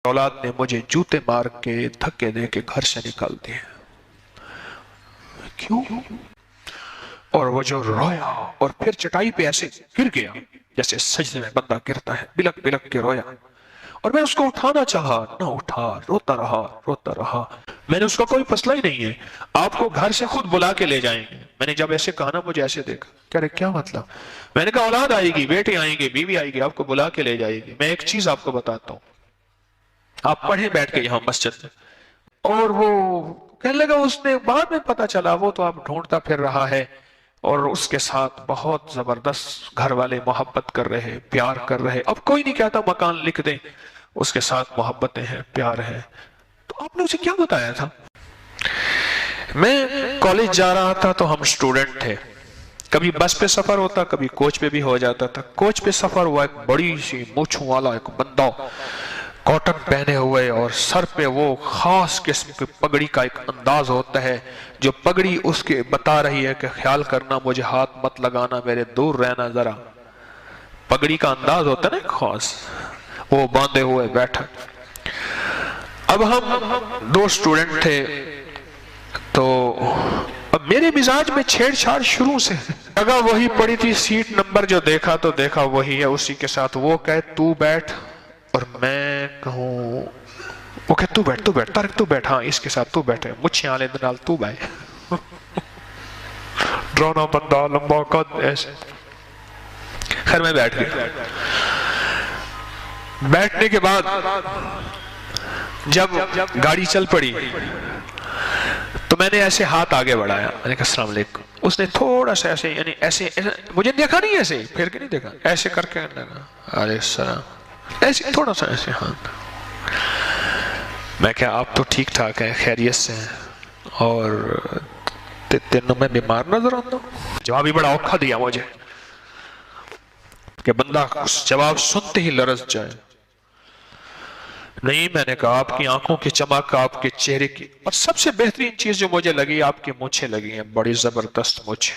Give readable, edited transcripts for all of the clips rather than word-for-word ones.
औलाद ने मुझे जूते मार के धक्के दे के घर से निकाल दिए। क्यों? और वो जो रोया और फिर चटाई पे ऐसे गिर गया जैसे सजदे में बंदा गिरता है, बिलक बिलक के रोया। और मैं उसको उठाना चाहा, ना उठा, रोता रहा रोता रहा। मैंने उसका कोई मसला ही नहीं है, आपको घर से खुद बुला के ले जाएंगे। मैंने जब ऐसे कहा ना, मुझे ऐसे देखा, कह रहे क्या मतलब? मैंने कहा औलाद आएगी, बेटे आएंगे, बीवी आएगी, आपको बुला के ले जाएगी। मैं एक चीज आपको बताता हूँ, आप पढ़े बैठ के यहाँ मस्जिद में। और वो कहने लगा, उसने बाद में पता चला वो तो आप ढूंढता फिर रहा है, और उसके साथ बहुत जबरदस्त घर वाले मोहब्बत कर रहे, प्यार कर रहे। अब कोई नहीं कहता मकान लिख दे, उसके साथ मोहब्बतें हैं, प्यार है। तो आपने उसे क्या बताया था? मैं कॉलेज जा रहा था तो हम स्टूडेंट थे, कभी बस पे सफर होता, कभी कोच पे भी हो जाता था। कोच पे सफर हुआ, एक बड़ी सी मूंछों वाला एक बंदा, कॉटन पहने हुए, और सर पे वो खास किस्म की पगड़ी का एक अंदाज होता है, जो पगड़ी उसके बता रही है कि ख्याल करना, मुझे हाथ मत लगाना, मेरे दूर रहना जरा। पगड़ी का अंदाज होता है ना खास, वो बांधे हुए बैठा। अब हम दो स्टूडेंट थे, तो अब मेरे मिजाज में छेड़छाड़ शुरू से। अगर वही पड़ी थी सीट नंबर, जो देखा तो देखा वही है, उसी के साथ वो कहे तू बैठ, और मैं कहूं, वो कहे तू बैठ, तू बैठ तारिक, तू बैठ, हाँ इसके साथ तू बैठे, मुझे आले दनाल तू बैठ। ड्रोना बंदा, लंबा कद, ऐसे। खैर मैं बैठ गया। बैठने के बाद जब गाड़ी चल पड़ी तो मैंने ऐसे हाथ आगे बढ़ाया, मैंने कहा अस्सलाम वालेकुम। उसने थोड़ा सा ऐसे, यानी ऐसे, मुझे देखा नहीं, ऐसे फिर के नहीं देखा, ऐसे करके लगा अलैहिस्सलाम, ऐसे थोड़ा सा ऐसे हाथ। मैं क्या आप तो ठीक ठाक हैं, खैरियत से हैं, और तेनों में बीमार नजर आता? जवाब ही बड़ा औखा दिया मुझे कि बंदा उस जवाब सुनते ही लरस जाए। नहीं, मैंने कहा आपकी आंखों की चमक, आपके चेहरे की, और सबसे बेहतरीन चीज जो मुझे लगी, आपकी मूछें लगी हैं, बड़ी जबरदस्त मूछें।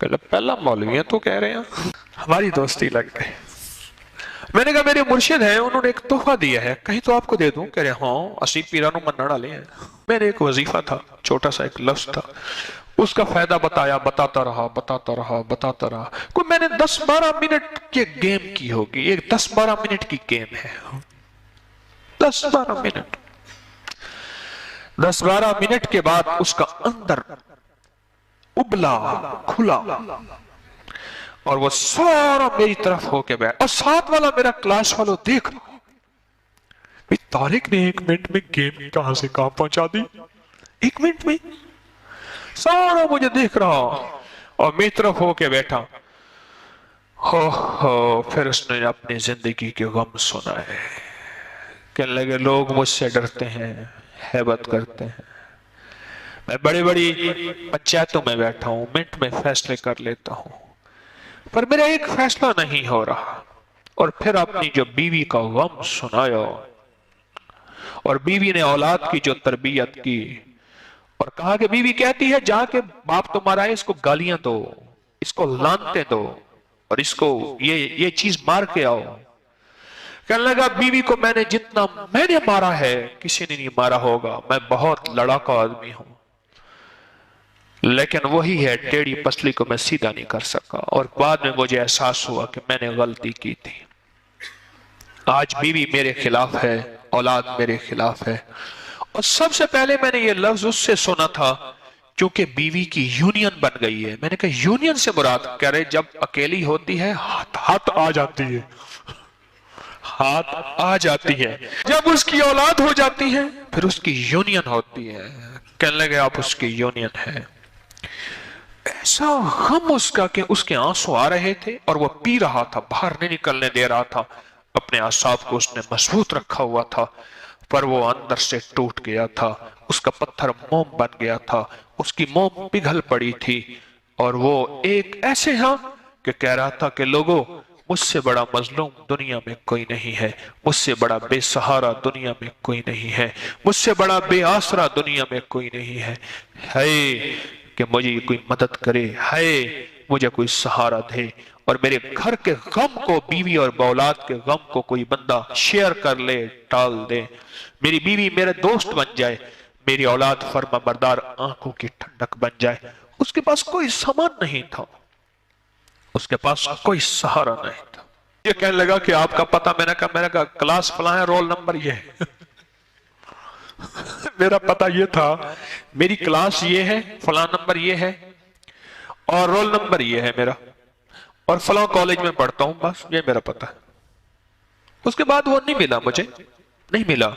पहला मौलवी है तो कह रहे हैं। हमारी दोस्ती लग गई। मैंने कहा मेरे मुर्शिद हैं, उन्होंने एक तोहफा दिया है, कहीं तो आपको दे दूं? कह रहे हाँ, असी पीरानू मन्ना डाले हैं। मैंने एक वजीफा था, छोटा सा एक लफ्ज था, उसका फायदा बताया, बताता रहा बताता रहा बताता रहा। कोई मैंने 10-12 मिनट के गेम की होगी, एक 10-12 मिनट की गेम है, 10-12 मिनट। 10-12 मिनट के बाद उसका अंदर उबला खुला, और वो सारा मेरी तरफ होके बैठ, और साथ वाला मेरा क्लास वालों देख रहा, तारिक ने 1 मिनट में गेम कहां से कहां पहुंचा दी, 1 मिनट में सारा मुझे देख रहा, और मेरी तरफ होके बैठा। हो फिर उसने अपनी जिंदगी के गम सुनाए। कहने लगे लोग मुझसे डरते हैं, हैबत करते हैं, मैं बड़ी बड़ी पंचायतों में बैठा हूं, मिनट में फैसले कर लेता हूं, पर मेरा एक फैसला नहीं हो रहा। और फिर अपनी जो बीवी का गम सुनाया, और बीवी ने औलाद की जो तरबियत की, और कहा कि बीवी कहती है जाके बाप तुम्हारा है, इसको गालियां दो, इसको लानते दो, और इसको ये चीज मार के आओ। कहने लगा बीवी को जितना मैंने मारा है किसी ने नहीं मारा होगा, मैं बहुत लड़ाका आदमी हूं, लेकिन वही है टेढ़ी पसली को मैं सीधा नहीं कर सका। और बाद में मुझे एहसास हुआ कि मैंने गलती की थी। आज बीवी मेरे खिलाफ है, औलाद मेरे खिलाफ है। और सबसे पहले मैंने ये लफ्ज उससे सुना था, क्योंकि बीवी की यूनियन बन गई है। मैंने कहा यूनियन से मुराद कह रहे, जब अकेली होती है हाथ आ जाती है, हाथ आ जाती है, जब उसकी औलाद हो जाती है फिर उसकी यूनियन होती है। कहने लगे आप उसकी यूनियन है। ऐसा गम उसका कि उसके आंसू आ रहे थे, और वो पी रहा था, बाहर नहीं निकलने दे रहा था। अपने आसाब को उसने मजबूत रखा हुआ था, पर वो अंदर से टूट गया था, उसका पत्थर मोम बन गया था, उसकी मोम पिघल पड़ी थी। और वो एक ऐसे कि कह रहा था कि लोगों, मुझसे बड़ा मजलूम दुनिया में कोई नहीं है, मुझसे बड़ा बेसहारा दुनिया में कोई नहीं है, मुझसे बड़ा बेआसरा दुनिया में कोई नहीं है कि मुझे कोई मदद करे, है मुझे कोई सहारा दे। اور میرے گھر کے غم کو، بیوی اور اولاد کے غم کو کوئی بندہ شیئر کر لے، ٹال دے، میری بیوی میرے دوست بن جائے، میری اولاد فرما بردار آنکھوں کی ٹھنڈک بن جائے۔ اس کے پاس کوئی سامان نہیں تھا، اس کے پاس کوئی سہارا نہیں تھا۔ یہ کہنے لگا کہ آپ کا پتہ، میں نے کہا کلاس فلاں ہے، رول نمبر یہ ہے۔ میرا پتہ یہ تھا، میری کلاس یہ ہے، فلاں نمبر یہ ہے، اور رول نمبر یہ ہے میرا، اور فلاں کالج میں پڑھتا ہوں، بس یہ میرا پتہ ہے۔ اس کے بعد وہ نہیں ملا، مجھے نہیں ملا،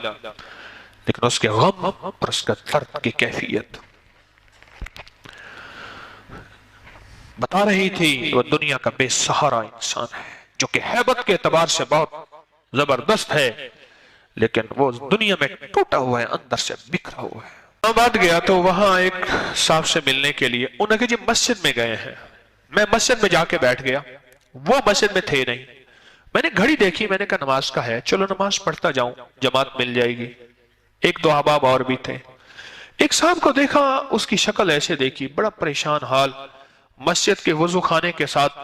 لیکن اس کے غم اور اس کا درد کی کیفیت بتا رہی تھی۔ وہ دنیا کا بے سہارا انسان ہے، جو کہ ہیبت کے اعتبار سے بہت زبردست ہے، لیکن وہ دنیا میں ٹوٹا ہوا ہے، اندر سے بکھرا ہوا ہے۔ آباد گیا تو وہاں ایک صاحب سے ملنے کے لیے، انہوں نے کہا جی مسجد میں گئے ہیں۔ میں مسجد میں جا کے بیٹھ گیا، وہ مسجد میں تھے نہیں۔ میں نے گھڑی دیکھی، میں نے کہا نماز کا ہے، چلو نماز پڑھتا جاؤں، جماعت مل جائے گی۔ ایک دو احباب اور بھی تھے۔ ایک صاحب کو دیکھا، اس کی شکل ایسے دیکھی، بڑا پریشان حال، مسجد کے وضو خانے کے ساتھ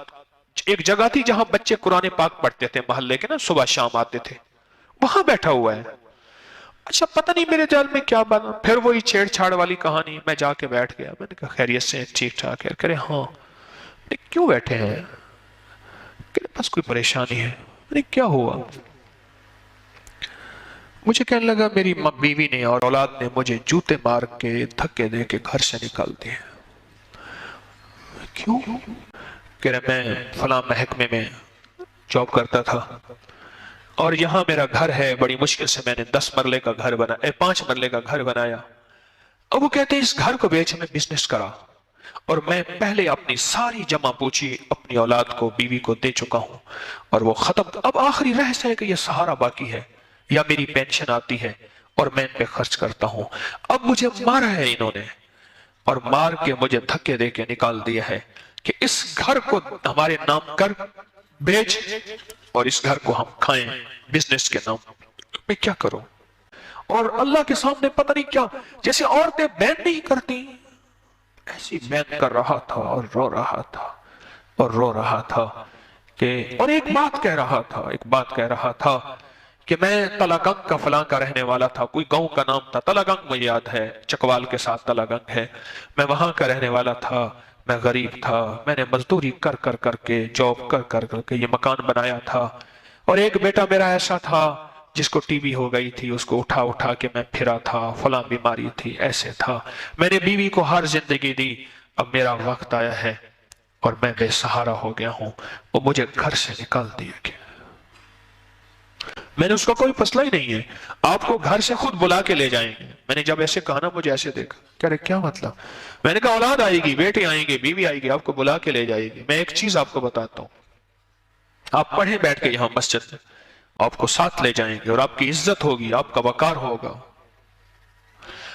ایک جگہ تھی جہاں بچے قرآن پاک پڑھتے تھے، محلے کے نا، صبح شام آتے تھے، وہاں بیٹھا ہوا ہے۔ اچھا پتہ نہیں میرے دل میں کیا بنا، پھر وہی چھیڑ چھاڑ والی کہانی، میں جا کے بیٹھ گیا۔ میں نے کہا خیریت سے ٹھیک ٹھاک ہے؟ کہہ رہے ہاں۔ کیوں بیٹھے ہیں؟ کہ بس کوئی پریشانی ہے۔ میں نے کیا ہوا؟ مجھے کہنے لگا میری بیوی نے اور اولاد نے مجھے جوتے مار کے، دھکے دے کے گھر سے نکال دیے۔ کیوں؟ کہہ رہے میں فلاں محکمے میں جاب کرتا تھا، اور یہاں میرا گھر ہے، بڑی مشکل سے میں نے 10 مرلے کا گھر بنایا، 5 مرلے کا گھر بنایا۔ اب وہ کہتے ہیں اس گھر کو بیچ میں بزنس کرا، اور میں پہلے اپنی ساری جمع پوچھی اپنی اولاد کو، بیوی کو دے چکا ہوں، اور وہ ختم۔ اب آخری رہس ہے کہ یہ سہارا باقی ہے، یا میری پینشن آتی ہے اور میں ان پہ خرچ کرتا ہوں۔ اب مجھے مارا ہے انہوں نے، اور مار کے مجھے دھکے دے کے نکال دیا ہے کہ اس گھر کو ہمارے نام کر، بیچ، اور اس گھر کو ہم کھائیں بزنس کے نام۔ میں کیا کروں؟ اور اللہ کے سامنے پتہ نہیں کیا، جیسے عورتیں بین نہیں کرتی، ایسی بین کر رہا تھا، اور رو رہا تھا، اور رو رہا تھا کہ، اور ایک بات کہہ رہا تھا کہ میں تلاگنگ کا فلاں کا رہنے والا تھا، کوئی گاؤں کا نام تھا تلاگنگ، مجھے یاد ہے، چکوال کے ساتھ تلاگنگ ہے، میں وہاں کا رہنے والا تھا، میں غریب تھا، میں نے مزدوری کر کے، جاب کر کے یہ مکان بنایا تھا، اور ایک بیٹا میرا ایسا تھا جس کو ٹی بی ہو گئی تھی، اس کو اٹھا کے میں پھرا تھا، فلاں بیماری تھی، ایسے تھا، میں نے بیوی کو ہر زندگی دی، اب میرا وقت آیا ہے اور میں بے سہارا ہو گیا ہوں، وہ مجھے گھر سے نکال دیا گیا۔ میں نے اس کا کوئی مسئلہ ہی نہیں ہے، آپ کو گھر سے خود بلا کے لے جائیں گے۔ میں نے جب ایسے کہا نا، مجھے ایسے دیکھا، کہہ رہے کیا مطلب؟ میں نے کہا اولاد آئے گی، بیٹے آئیں گے، بیوی آئے گی، آپ کو بلا کے لے جائے گی۔ میں ایک چیز آپ کو بتاتا ہوں، آپ پڑھیں بیٹھ کے یہاں مسجد میں، آپ کو ساتھ لے جائیں گے، اور آپ کی عزت ہوگی، آپ کا وقار ہوگا۔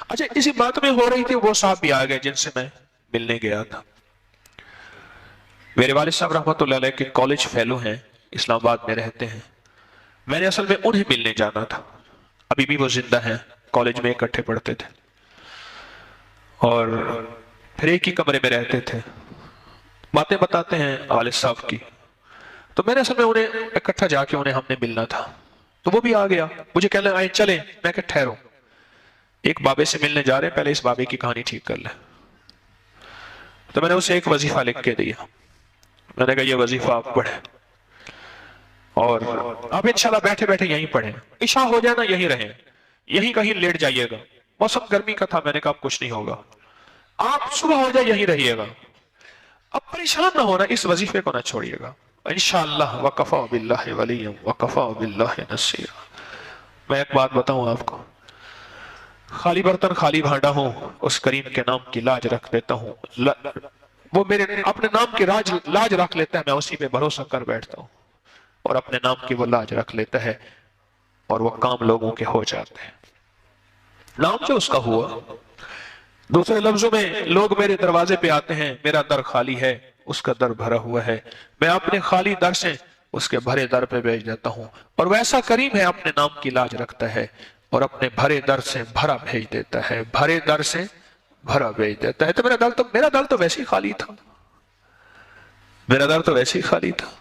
اچھا اسی بات میں ہو رہی تھی، وہ صاحب بھی آ گئے جن سے میں ملنے گیا تھا۔ میرے والد صاحب رحمۃ اللہ علیہ کے کالج فیلو ہیں، اسلام آباد میں رہتے ہیں۔ میں نے اصل میں انہیں ملنے جانا تھا، ابھی بھی وہ زندہ ہیں، کالج میں اکٹھے پڑھتے تھے، اور پھر ایک ہی کمرے میں رہتے تھے۔ باتیں بتاتے ہیں والد صاحب کی، تو میں نے اصل میں انہیں اکٹھا جا کے انہیں ہم نے ملنا تھا، تو وہ بھی آ گیا، مجھے کہنے لگا چلیں، میں کہ ٹھہرو، ایک بابے سے ملنے جا رہے ہیں، پہلے اس بابے کی کہانی ٹھیک کر لیں۔ تو میں نے اسے ایک وظیفہ لکھ کے دیا، میں نے کہا یہ وظیفہ آپ پڑھیں، اور آپ انشاءاللہ بیٹھے بیٹھے یہیں پڑھیں، عشاء ہو جانا یہیں رہیں، یہیں کہیں لیٹ جائیے گا، موسم گرمی کا تھا، میں نے کہا اب کچھ نہیں ہوگا، آپ صبح ہو جائے یہیں رہیے گا، اب پریشان نہ ہونا، اس وظیفے کو نہ چھوڑیے گا، انشاءاللہ وَكَفَى بِاللَّهِ وَلِيًّا وَكَفَى بِاللَّهِ نَصِيرًا۔ میں ایک بات بتاؤں آپ کو، خالی برتن خالی بھانڈا ہوں، اس کریم کے نام کی لاج رکھ لیتا ہوں، وہ میرے اپنے نام کی لاج رکھ لیتا ہے، میں اسی پہ بھروسہ کر بیٹھتا ہوں، اور اپنے نام کی وہ لاج رکھ لیتا ہے، اور وہ کام لوگوں کے ہو جاتے ہیں، نام جو اس کا ہوا۔ دوسرے لفظوں میں لوگ میرے دروازے پہ آتے ہیں، میرا در خالی ہے، اس کا در بھرا ہوا ہے، میں اپنے خالی در سے اس کے بھرے در پہ بھیج دیتا ہوں، اور ویسا کریم ہے، اپنے نام کی لاج رکھتا ہے، اور اپنے بھرے در سے بھرا بھیج دیتا ہے، بھرے در سے بھرا بھیج دیتا ہے۔ تو میرا دل تو ویسے ہی خالی تھا، मेरा दर तो वैसे ही खाली था।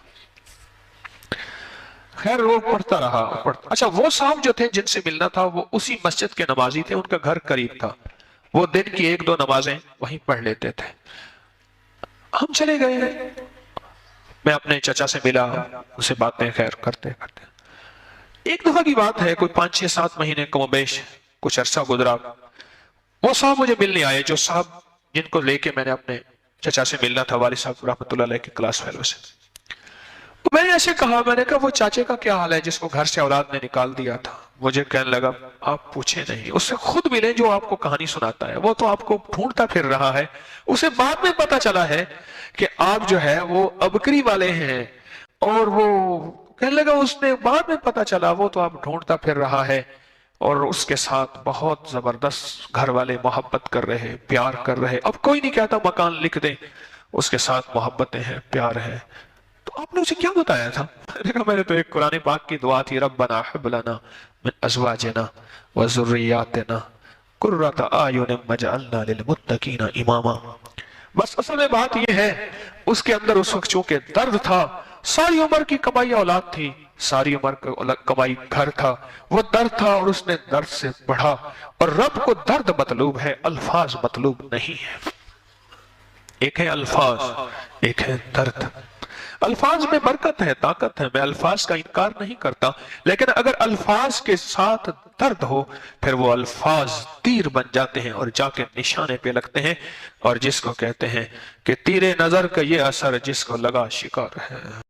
खैर वो पढ़ता रहा अच्छा, वो साहब जो थे जिनसे मिलना था वो उसी मस्जिद के नमाजी थे, उनका घर करीब था, वो दिन की एक दो नमाजें वहीं पढ़ लेते थे। हम चले गए, मैं अपने चचा से मिला, उसे बातें खैर करते करते एक दफा की बात है, कोई 5 6 7 महीने कमोबेश कुछ अरसा गुजरा, वो साहब मुझे मिलने आए, जो साहब जिनको लेके मैंने अपने चचा से मिलना था, वालिद साहब रहमतुल्लाह अलैह के क्लास फेलो से। तो मैंने ऐसे कहा, मैंने कहा वो चाचे का क्या हाल है जिसको घर से औलाद ने निकाल दिया था। मुझे कहने लगा आप पूछे नहीं, उससे खुद मिले जो आपको कहानी सुनाता है, वो तो आपको ढूंढता फिर रहा है, उसे बाद में पता चला है कि आप जो है वो अबकरी वाले हैं, और वो कहने लगा उसने बाद में पता चला वो तो आप ढूंढता फिर रहा है, और उसके साथ बहुत जबरदस्त घर वाले मोहब्बत कर रहे, प्यार कर रहे। अब कोई नहीं कहता मकान लिख दे, उसके साथ मोहब्बतें हैं, प्यार है। तो आपने उसे क्या बताया था? मैंने कहा मैंने तो एक कुरान पाक की दुआ थी, रब्बना हब लना मिन अज़वाजिना व ज़ुर्रिय्यातिना कुर्रता आयुन वजअलना लिलमुत्तकीना इमामा। बस असल में बात यह है, उसके अंदर उस वक्त चूंकि दर्द था, सारी उम्र की कमाई औलाद थी, सारी उम्र की कमाई घर था, वो दर्द था और उसने दर्द से पढ़ा। और रब को दर्द मतलूब है, अल्फाज मतलूब नहीं है। एक है अल्फाज, एक है दर्द। अल्फाज में बरकत है, ताकत है, मैं अल्फाज का इनकार नहीं करता, लेकिन अगर अल्फाज के साथ दर्द हो फिर वो अल्फाज तीर बन जाते हैं और जाके निशाने पे लगते हैं, और जिसको कहते हैं कि तीरे नजर का ये असर जिसको लगा शिकार है।